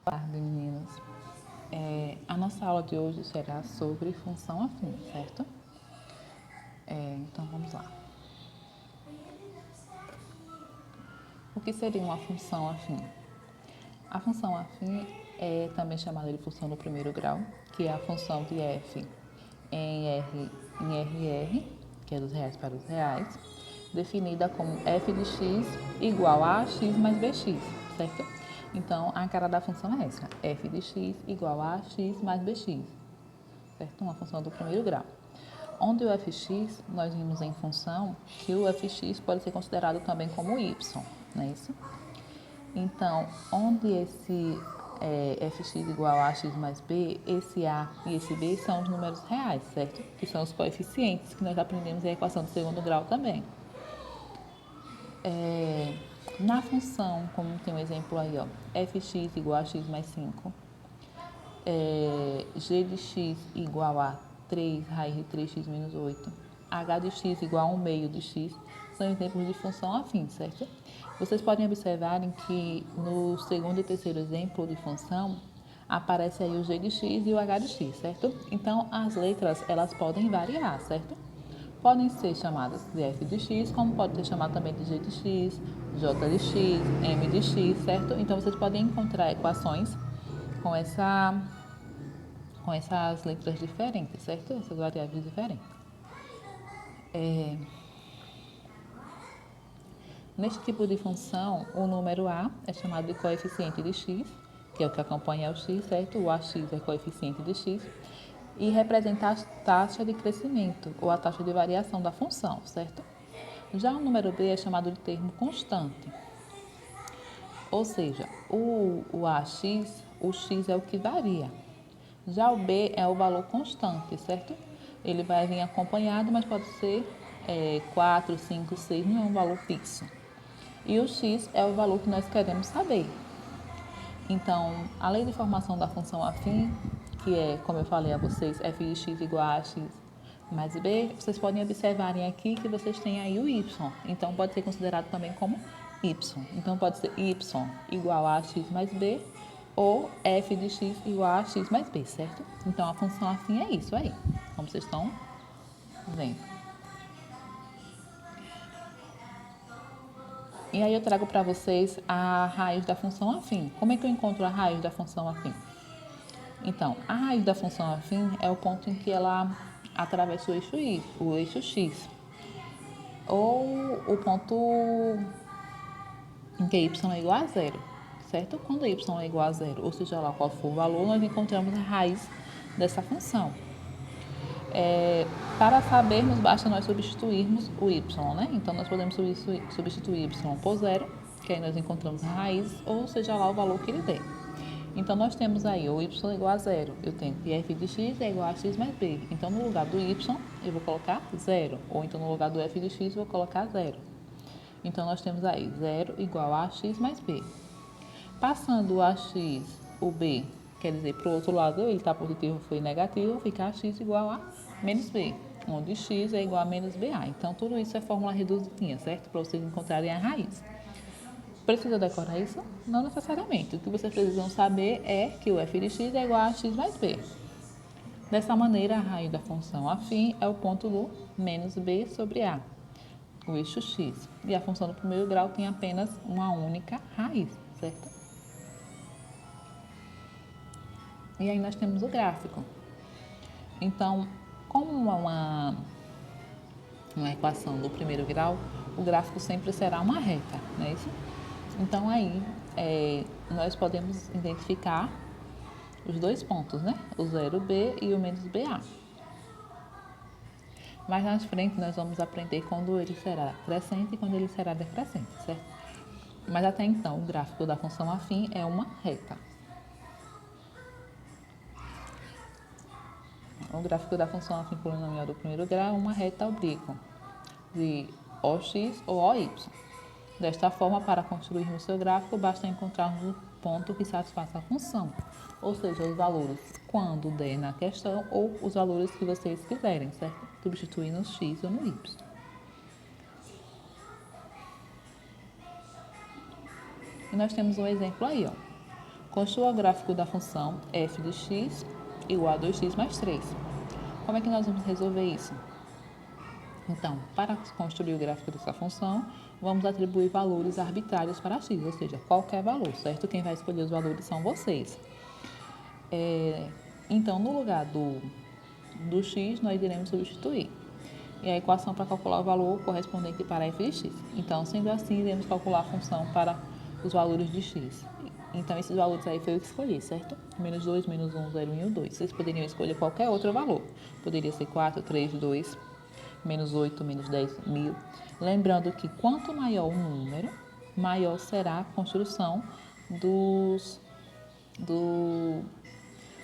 Boa tarde, meninos. A nossa aula de hoje será sobre função afim, certo? Então, vamos lá. O que seria uma função afim? A função afim é também chamada de função do primeiro grau, que é a função de f em RR, que é dos reais para os reais, definida como f de x igual a x mais bx, certo? Então, a cara da função é essa, f de x igual a x mais bx, certo? Uma função do primeiro grau. Onde o fx, nós vimos em função que o fx pode ser considerado também como y, não é isso? Então, onde esse fx igual a x mais b, esse a e esse b são os números reais, certo? Que são os coeficientes que nós aprendemos em equação do segundo grau também. Na função, como tem um exemplo aí, ó, fx igual a x mais 5, g de x igual a 3 raiz de 3x menos 8, h de x igual a 1 meio de x, são exemplos de função afim, certo? Vocês podem observar que no segundo e terceiro exemplo de função, aparece aí o g de x e o h de x, certo? Então, as letras, elas podem variar, certo? Podem ser chamadas de f de x, como pode ser chamado também de g de x, j de x, m de x, certo? Então, vocês podem encontrar equações com essas letras diferentes, certo? Essas variáveis diferentes. Neste tipo de função, o número a é chamado de coeficiente de x, que é o que acompanha o x, certo? O ax é coeficiente de x, e representa a taxa de crescimento ou a taxa de variação da função, certo? Já o número b é chamado de termo constante, ou seja, o ax, o x é o que varia. Já o b é o valor constante, certo? Ele vai vir acompanhado, mas pode ser 4, 5, 6, não é um valor fixo. E o x é o valor que nós queremos saber. Então, a lei de formação da função afim, que é, como eu falei a vocês, f de x igual a x mais b, vocês podem observarem aqui que vocês têm aí o y. Então, pode ser considerado também como y. Então, pode ser y igual a x mais b ou f de x igual a x mais b, certo? Então, a função afim é isso aí, como vocês estão vendo. E aí eu trago para vocês a raiz da função afim. Como é que eu encontro a raiz da função afim? Então, a raiz da função afim é o ponto em que ela atravessa o eixo x. Ou o ponto em que y é igual a zero, certo? Quando y é igual a zero, ou seja lá qual for o valor, nós encontramos a raiz dessa função. Para sabermos, basta nós substituirmos o y, né? Então, nós podemos substituir y por zero, que aí nós encontramos a raiz, ou seja lá o valor que ele der. Então, nós temos aí o y igual a zero. Eu tenho que f de x é igual a x mais b. Então, no lugar do y, eu vou colocar zero. Ou então, no lugar do f de x, eu vou colocar zero. Então, nós temos aí 0 igual a x mais b. Passando o ax, o b, quer dizer, para o outro lado, ele está positivo, foi negativo, fica x igual a menos b, onde x é igual a menos ba. Então, tudo isso é fórmula reduzidinha, certo? Para vocês encontrarem a raiz. Precisa decorar isso? Não necessariamente. O que vocês precisam saber é que o f de x é igual a x mais b. Dessa maneira, a raiz da função afim é o ponto do menos b sobre a, o eixo x. E a função do primeiro grau tem apenas uma única raiz, certo? E aí nós temos o gráfico. Então, como uma equação do primeiro grau, o gráfico sempre será uma reta, não é isso? Então, aí nós podemos identificar os dois pontos, né? O 0b e o menos ba. Mais na frente, nós vamos aprender quando ele será crescente e quando ele será decrescente, certo? Mas até então, o gráfico da função afim é uma reta. O gráfico da função afim polinomial do primeiro grau é uma reta oblíqua de OX ou OY. Desta forma, para construir o seu gráfico, basta encontrarmos o ponto que satisfaça a função, ou seja, os valores quando der na questão ou os valores que vocês quiserem, certo? Substituindo no X ou no Y. E nós temos um exemplo aí, ó. Construa o gráfico da função f de x igual a 2x mais 3. Como é que nós vamos resolver isso? Então, para construir o gráfico dessa função, vamos atribuir valores arbitrários para x, ou seja, qualquer valor, certo? Quem vai escolher os valores são vocês. Então, no lugar do x, nós iremos substituir. E a equação para calcular o valor correspondente para f de x. Então, sendo assim, iremos calcular a função para os valores de x. Então, esses valores aí foi eu que escolhi, certo? Menos 2, menos 1, 0, 1 e o 2. Vocês poderiam escolher qualquer outro valor. Poderia ser 4, 3, 2, menos 8, menos 10, 1000. Lembrando que quanto maior o número, maior será a construção do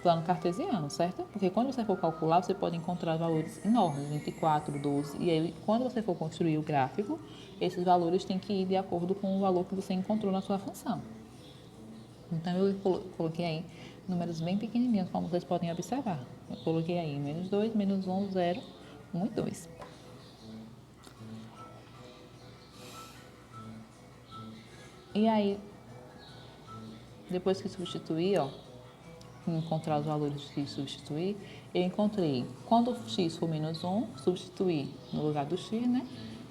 plano cartesiano, certo? Porque quando você for calcular, você pode encontrar valores enormes, 24, 12. E aí, quando você for construir o gráfico, esses valores têm que ir de acordo com o valor que você encontrou na sua função. Então, eu coloquei aí números bem pequenininhos, como vocês podem observar. Eu coloquei aí menos 2, menos 1, 0, 1 e 2. E aí, depois que substituir, encontrar os valores de substituir, eu encontrei, quando x for menos 1, substituir no lugar do x, né?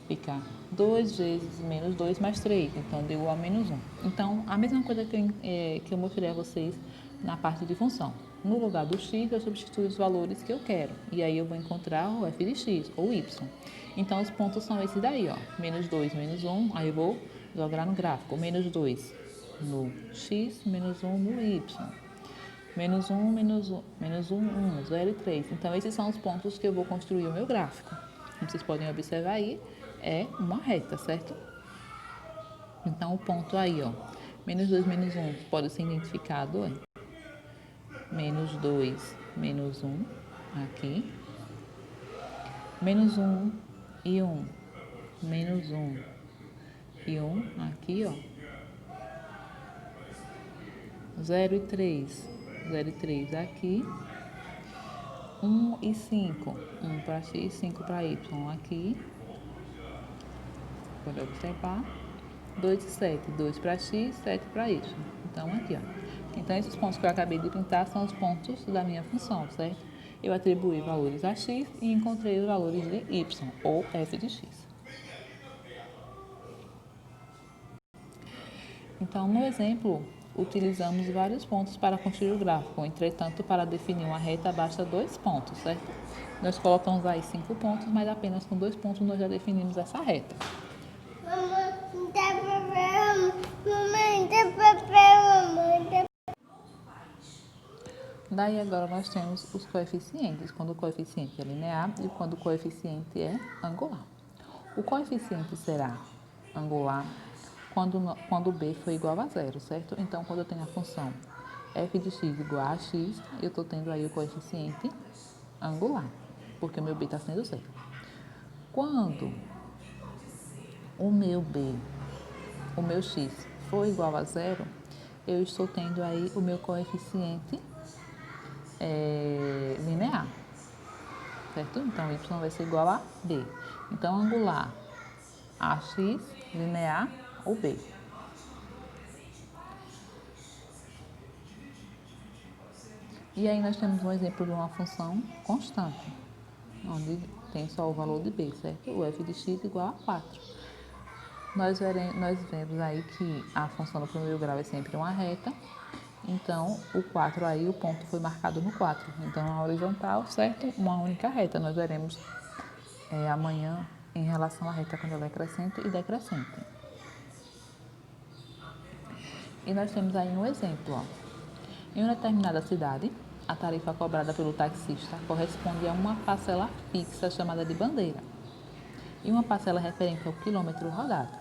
Fica 2 vezes menos 2 mais 3, então deu igual a menos 1. Então, a mesma coisa que eu mostrei a vocês na parte de função. No lugar do x, eu substituo os valores que eu quero. E aí eu vou encontrar o f de x, ou y. Então, os pontos são esses daí, menos 2, menos 1, aí eu vou jogar no gráfico. Menos 2 no x, menos 1 no y. Menos 1, menos 1, menos 1, 1, 0 e 3. Então, esses são os pontos que eu vou construir o meu gráfico. Como vocês podem observar aí, é uma reta, certo? Então, o ponto aí, menos 2, menos 1, pode ser identificado, menos 2, menos 1, aqui. Menos 1 e 1, menos 1 e 1, aqui, 0 e 3, 0 e 3 aqui. 1 e 5, 1 para x, 5 para y, aqui. Pode observar. 2 e 7, 2 para x, 7 para y. Então, aqui, Então, esses pontos que eu acabei de pintar são os pontos da minha função, certo? Eu atribuí valores a x e encontrei os valores de y, ou f de x. Então, no exemplo, utilizamos vários pontos para construir o gráfico. Entretanto, para definir uma reta, basta 2 pontos, certo? Nós colocamos aí 5 pontos, mas apenas com 2 pontos nós já definimos essa reta. Daí agora nós temos os coeficientes, quando o coeficiente é linear e quando o coeficiente é angular. O coeficiente será angular quando b for igual a 0, certo? Então, quando eu tenho a função f de x igual a x, eu estou tendo aí o coeficiente angular, porque o meu b está sendo 0. Quando o meu x for igual a 0, eu estou tendo aí o meu coeficiente linear, certo? Então, y vai ser igual a b. Então, angular, ax, linear, ou b. E aí nós temos um exemplo de uma função constante, onde tem só o valor de b, certo? O f de x igual a 4. Nós vemos aí que a função do primeiro grau é sempre uma reta, então o 4 aí, o ponto foi marcado no 4. Então, a horizontal, certo? Uma única reta. Nós veremos amanhã em relação à reta quando ela é crescente e decrescente. E nós temos aí um exemplo, Em uma determinada cidade, a tarifa cobrada pelo taxista corresponde a uma parcela fixa chamada de bandeira e uma parcela referente ao quilômetro rodado.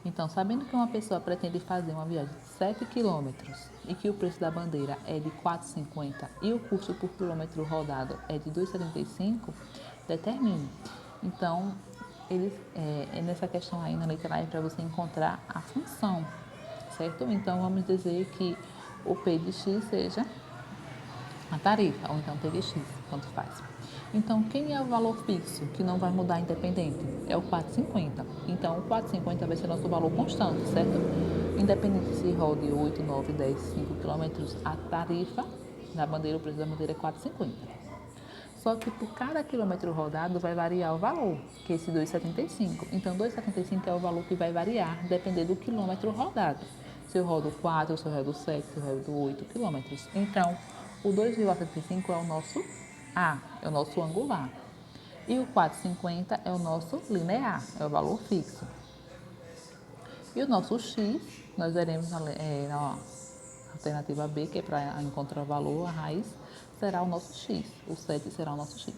Então, sabendo que uma pessoa pretende fazer uma viagem de 7 quilômetros e que o preço da bandeira é de R$ 4,50 e o custo por quilômetro rodado é de R$ 2,75, determine. Então, nessa questão aí na letra A é para você encontrar a função, certo? Então, vamos dizer que o P de x seja a tarifa, ou então TDX, tanto faz. Então, quem é o valor fixo, que não vai mudar independente? É o 4,50. Então, o 4,50 vai ser nosso valor constante, certo? Independente se rode 8, 9, 10, 5 quilômetros, a tarifa da bandeira, o preço da bandeira é 4,50. Só que por cada quilômetro rodado vai variar o valor, que é esse 2,75. Então, 2,75 é o valor que vai variar, dependendo do quilômetro rodado. Se eu rodo 4, se eu rodo 7, se eu rodo 8 quilômetros. Então, o 2,75 é o nosso A, é o nosso angular. E o 4,50 é o nosso linear, é o valor fixo. E o nosso X, nós veremos na alternativa B, que é para encontrar o valor, a raiz, será o nosso x. O 7 será o nosso x.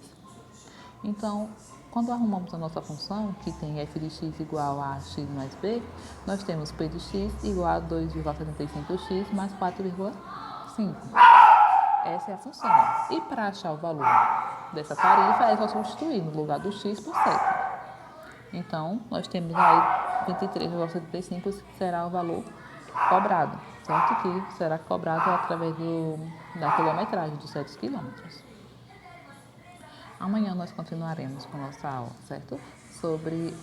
Então, quando arrumamos a nossa função, que tem f de x igual a x mais b, nós temos p de x igual a 2,75x mais 4,5. Essa é a função. E para achar o valor dessa tarifa, é só substituir no lugar do x por 7. Então, nós temos aí 23,75, que será o valor cobrado, certo? Que será cobrado através da quilometragem dos 7 quilômetros. Amanhã nós continuaremos com a nossa aula, certo? Sobre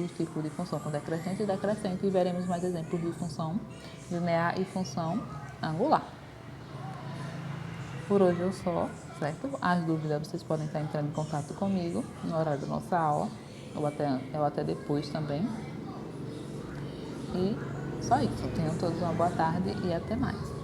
os tipos de função com decrescente e decrescente, e veremos mais exemplos de função linear e função angular. Por hoje é só, certo? As dúvidas vocês podem estar entrando em contato comigo no horário da nossa aula, ou até depois também. E só isso. Tenham todos uma boa tarde e até mais.